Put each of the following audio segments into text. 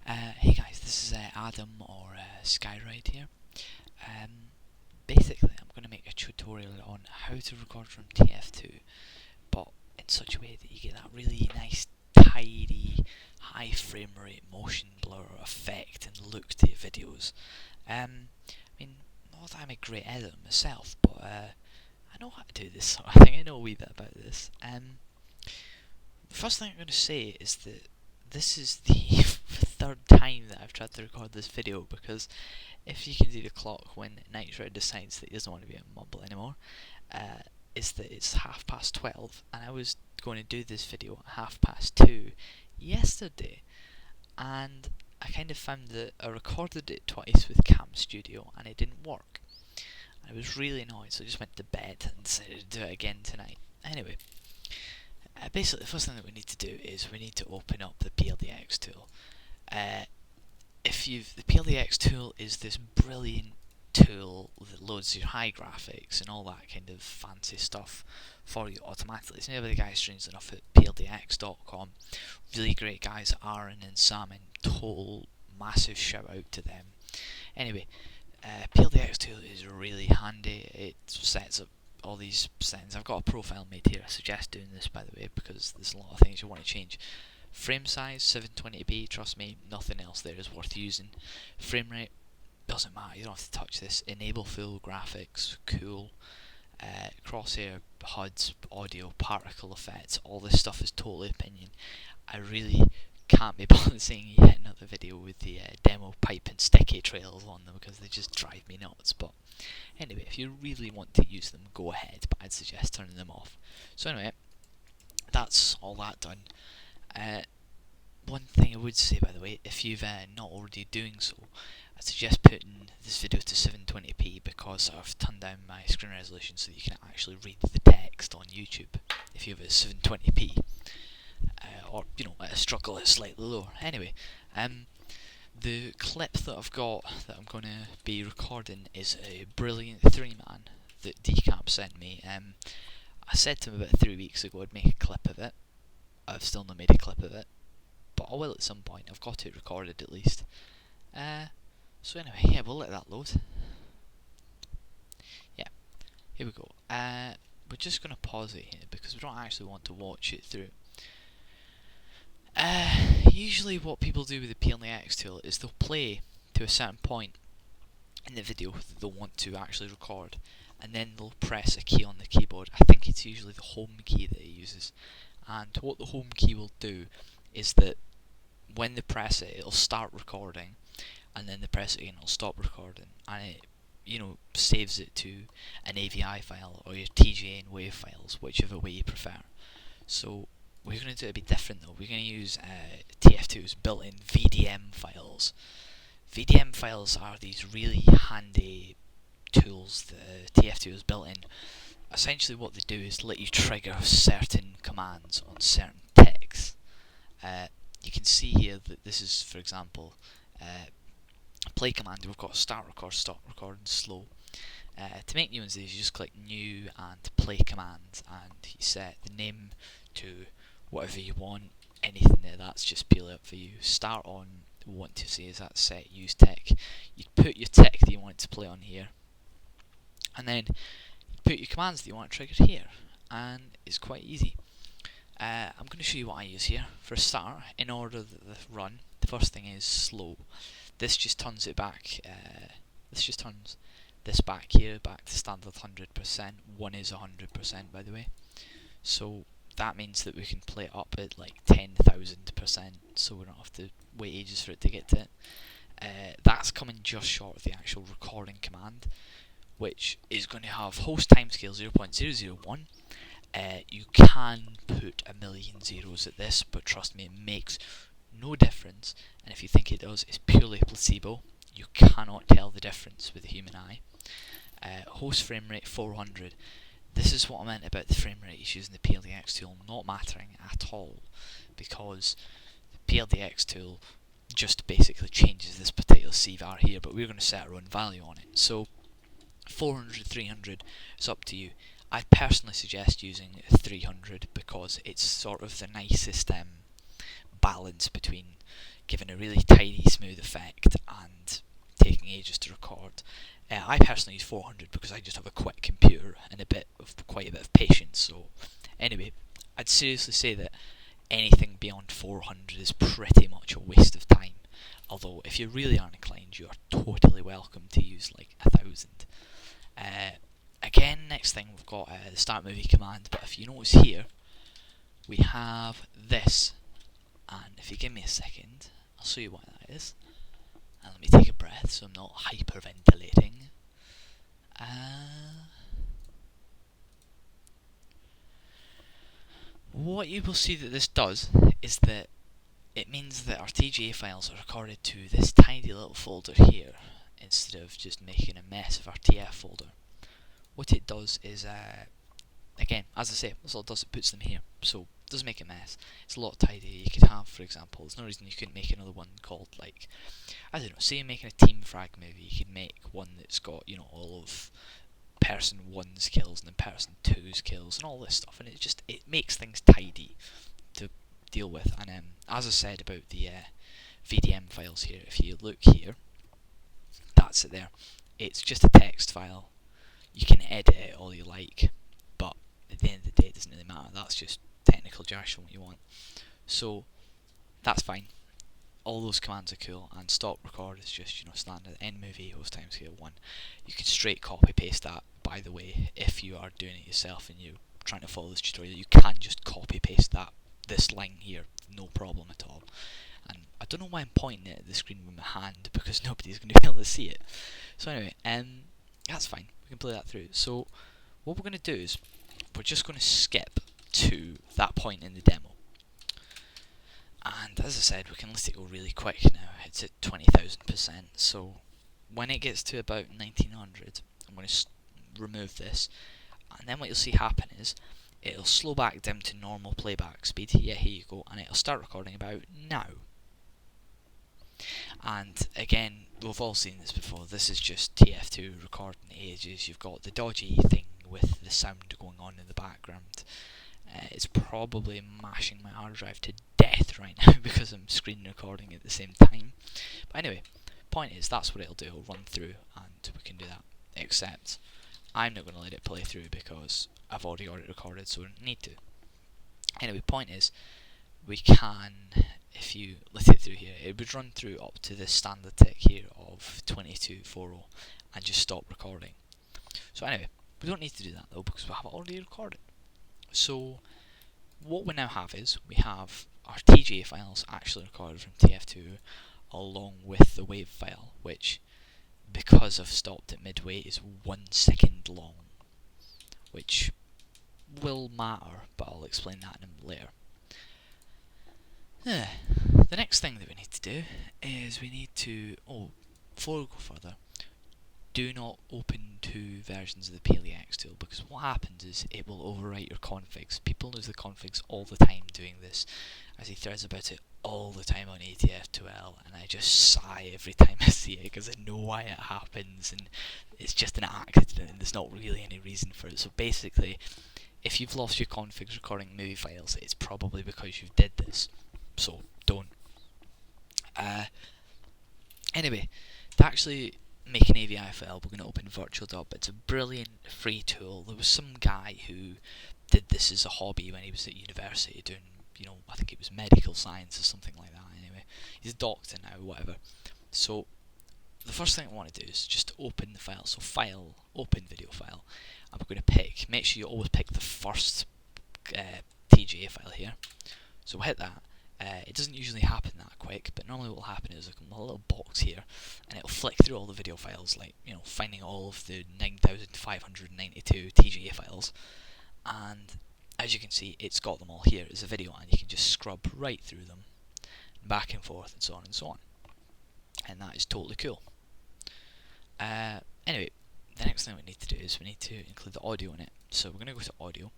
Hey guys, this is Adam or Skyride here. Basically, I'm going to make a tutorial on how to record from TF2, but in such a way that you get that really nice, tidy, high frame rate motion blur effect and look to your videos. I mean, not that I'm a great editor myself, but I know how to do this sort of thing. I know a wee bit about this. The first thing I'm going to say is that this is the third time that I've tried to record this video, because if you can see the clock when Nitro decides that he doesn't want to be a mumble anymore, is that it's 12:30, and I was going to do this video at 2:30 yesterday, and I kind of found that I recorded it twice with Cam Studio and it didn't work. I was really annoyed, so I just went to bed and decided to do it again tonight. Anyway, basically the first thing that we need to do is we need to open up the PLDX tool. The PLDX tool is this brilliant tool that loads your high graphics and all that kind of fancy stuff for you automatically. It's made by the guys strange enough at pldx.com. Really great guys, Aaron and Sam, and total massive shout out to them. Anyway, PLDX tool is really handy. It sets up all these settings. I've got a profile made here. I suggest doing this, by the way, because there's a lot of things you want to change. Frame size 720p, trust me, nothing else there is worth using. Frame rate, doesn't matter, you don't have to touch this. Enable full graphics, cool. Crosshair, HUDs, audio, particle effects, all this stuff is totally opinion. I really can't be bothered seeing yet another video with the demo pipe and sticky trails on them, because they just drive me nuts. But anyway, if you really want to use them, go ahead, but I'd suggest turning them off. So anyway, that's all that done. One thing I would say, by the way, if you've not already doing so, I suggest putting this video to 720p, because I've turned down my screen resolution so that you can actually read the text on YouTube if you have it at 720p, or at a struggle it's slightly lower. Anyway, the clip that I've got that I'm going to be recording is a brilliant 3-man that Decap sent me. I said to him about 3 weeks ago I'd make a clip of it. I've still not made a clip of it, but I will at some point. I've got it recorded at least. So anyway, yeah, we'll let that load. Yeah, here we go. We're just going to pause it here because we don't actually want to watch it through. Usually what people do with the PLDX tool is they'll play to a certain point in the video that they'll want to actually record, and then they'll press a key on the keyboard. I think it's usually the home key that it uses. And what the home key will do is that when they press it, it'll start recording, and then they press it again, it'll stop recording, and it, saves it to an AVI file or your TGA and WAV files, whichever way you prefer. So we're going to do it a bit different though. We're going to use TF2's built-in VDM files. VDM files are these really handy tools that TF2 has built in. Essentially what they do is let you trigger certain commands on certain text. You can see here that this is, for example, a play command. We've got start record, stop record, and slow. To make new ones, you just click new and play commands, and you set the name to whatever you want. Anything there, that's just purely up for you. Start on, we want to see is that set use tech. You put your tech that you want to play on here, and then put your commands that you want triggered here, and it's quite easy. I'm going to show you what I use here. For a start, in order that they run, the first thing is slow. This just turns it back. This just turns this back here, back to standard 100%. One is 100%, by the way. So that means that we can play it up at like 10,000%, so we don't have to wait ages for it to get to it. That's coming just short of the actual recording command, which is going to have host timescale 0.001. You can put a million zeros at this, but trust me, it makes no difference, and if you think it does, it's purely a placebo. You cannot tell the difference with the human eye. Host frame rate 400. This is what I meant about the frame rate issues in the PLDX tool not mattering at all, because the PLDX tool just basically changes this particular CVAR here, but we're going to set our own value on it. So 400, 300, it's up to you. I personally suggest using 300 because it's sort of the nicest balance between giving a really tidy, smooth effect and taking ages to record. I personally use 400 because I just have a quick computer and quite a bit of patience. So anyway, I'd seriously say that anything beyond 400 is pretty much a waste of time. Although if you really aren't inclined, you are totally welcome to use like 1000. Again, next thing we've got the start movie command, but if you notice here, we have this, and if you give me a second, I'll show you what that is. And let me take a breath so I'm not hyperventilating. What you will see that this does is that it means that our TGA files are recorded to this tiny little folder here instead of just making a mess of our TF folder. What it does is, again, as I say, that's all it does, it puts them here, so it doesn't make a mess. It's a lot tidier. You could have, for example, there's no reason you couldn't make another one called, like, I don't know, say you're making a team frag movie, you could make one that's got, you know, all of person 1's kills and then person 2's kills and all this stuff, and it makes things tidy to deal with. And as I said about the VDM files here, if you look here, that's it there. It's just a text file. You can edit it all you like, but at the end of the day it doesn't really matter. That's just technical jargon what you want. So that's fine. All those commands are cool, and stop record is just, you know, standard end movie host timescale 1. You can straight copy paste that, by the way. If you are doing it yourself and you're trying to follow this tutorial, you can just copy paste this line here, no problem at all. And I don't know why I'm pointing it at the screen with my hand, because nobody's going to be able to see it. So anyway, that's fine, we can play that through. So what we're going to do is we're just going to skip to that point in the demo. And as I said, we can let it go really quick now. It's at 20,000%. So when it gets to about 1900, I'm going to remove this, and then what you'll see happen is it'll slow back down to normal playback speed. Yeah, here you go, and it'll start recording about now. And again, we've all seen this before. This is just TF2 recording ages. You've got the dodgy thing with the sound going on in the background. It's probably mashing my hard drive to death right now because I'm screen recording at the same time. But anyway, point is, that's what it'll do. It'll run through and we can do that. Except I'm not going to let it play through because I've already got it recorded, so we don't need to. Anyway, point is, we can, if you let it through here, it would run through up to this standard tick here of 2240 and just stop recording. So anyway, we don't need to do that though because we have it already recorded. So what we now have is we have our TGA files actually recorded from TF2 along with the WAV file, which, because I've stopped at midway, is 1 second long, which will matter, but I'll explain that in a minute later. The next thing that we need to do is we need to, before we go further, do not open two versions of the PLEX tool, because what happens is it will overwrite your configs. People lose the configs all the time doing this. I see threads about it all the time on ATF2L, and I just sigh every time I see it because I know why it happens, and it's just an accident and there's not really any reason for it. So basically, if you've lost your configs recording movie files, it's probably because you did this. So don't. Anyway, to actually make an AVI file, we're going to open VirtualDub. It's a brilliant free tool. There was some guy who did this as a hobby when he was at university doing, I think it was medical science or something like that. Anyway, he's a doctor now, whatever. So the first thing I want to do is just open the file. So file, open video file, and we're going to make sure you always pick the first TGA file here. So we'll hit that. It doesn't usually happen that quick, but normally what will happen is a little box here, and it'll flick through all the video files, like, finding all of the 9,592 TGA files, and as you can see, it's got them all here as a video, and you can just scrub right through them, back and forth, and so on and so on, and that is totally cool. Anyway, the next thing we need to do is we need to include the audio in it, so we're going to go to audio,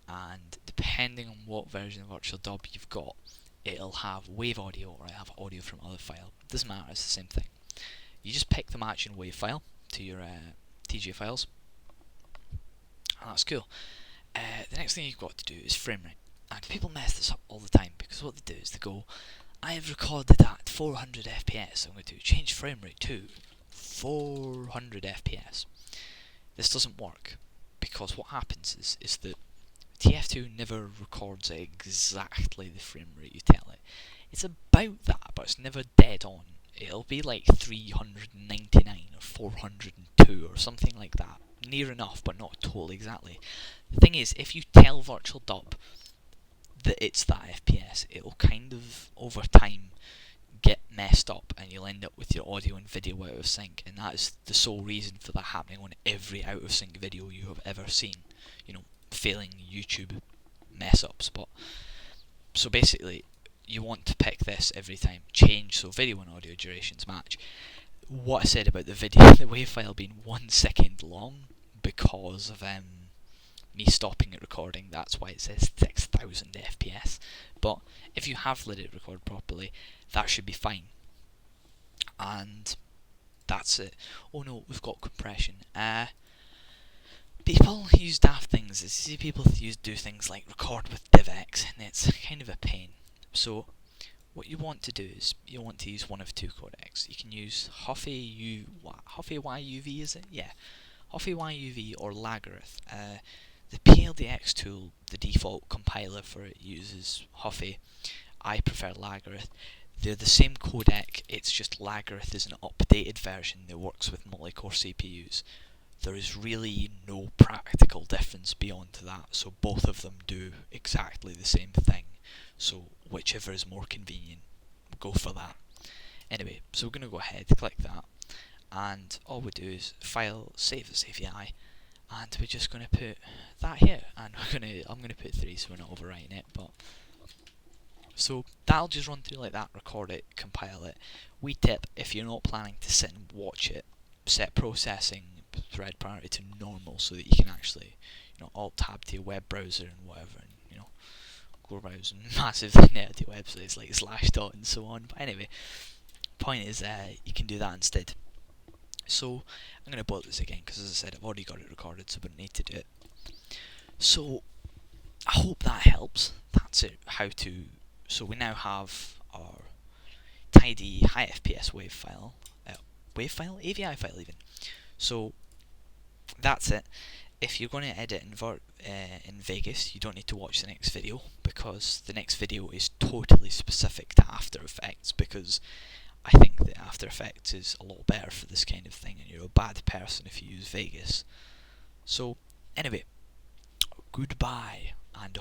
and depending on what version of VirtualDub you've got, it'll have WAV audio or it'll have audio from other file. It doesn't matter, it's the same thing. You just pick the matching WAV file to your TGA files, and that's cool. The next thing you've got to do is frame rate, and people mess this up all the time because what they do is they go, I have recorded at 400 FPS. I'm going to change frame rate to 400 FPS. This doesn't work because what happens is that TF2 never records at exactly the frame rate you tell it. It's about that, but it's never dead on. It'll be like 399 or 402 or something like that. Near enough, but not totally exactly. The thing is, if you tell VirtualDub that it's that FPS, it'll kind of, over time, get messed up and you'll end up with your audio and video out of sync, and that is the sole reason for that happening on every out of sync video you have ever seen. You know, failing YouTube mess ups. But so basically, you want to pick this every time, change so video and audio durations match. What I said about the video, the WAV file being 1 second long because of me stopping it recording, that's why it says 6000 FPS. But if you have let it record properly, that should be fine. And that's it. Oh no, we've got compression. People use daft things. You see people do things like record with DivX, and it's kind of a pain. So what you want to do is you want to use one of two codecs. You can use Huffy YUV, is it? Yeah, Huffy YUV or Lagareth. The PLDX tool, the default compiler for it, uses Huffy. I prefer Lagareth. They're the same codec, it's just Lagareth is an updated version that works with multi-core CPUs. There is really no practical difference beyond that, so both of them do exactly the same thing. So whichever is more convenient, go for that. Anyway, so we're going to go ahead, click that, and all we do is file, save as AVI, and we're just going to put that here, and I'm going to put 3 so we're not overwriting it, but so that'll just run through like that, record it, compile it. We tip, if you're not planning to sit and watch it, set processing thread priority to normal so that you can actually, alt tab to your web browser and whatever, and go browsing massive nerdy websites like Slashdot and so on. But anyway, point is you can do that instead. So I'm going to boil this again because, as I said, I've already got it recorded, so I don't need to do it. So I hope that helps. That's it. So we now have our tidy high FPS AVI file even. So that's it. If you're going to edit in Vegas, you don't need to watch the next video, because the next video is totally specific to After Effects, because I think that After Effects is a lot better for this kind of thing, and you're a bad person if you use Vegas. So anyway, goodbye, and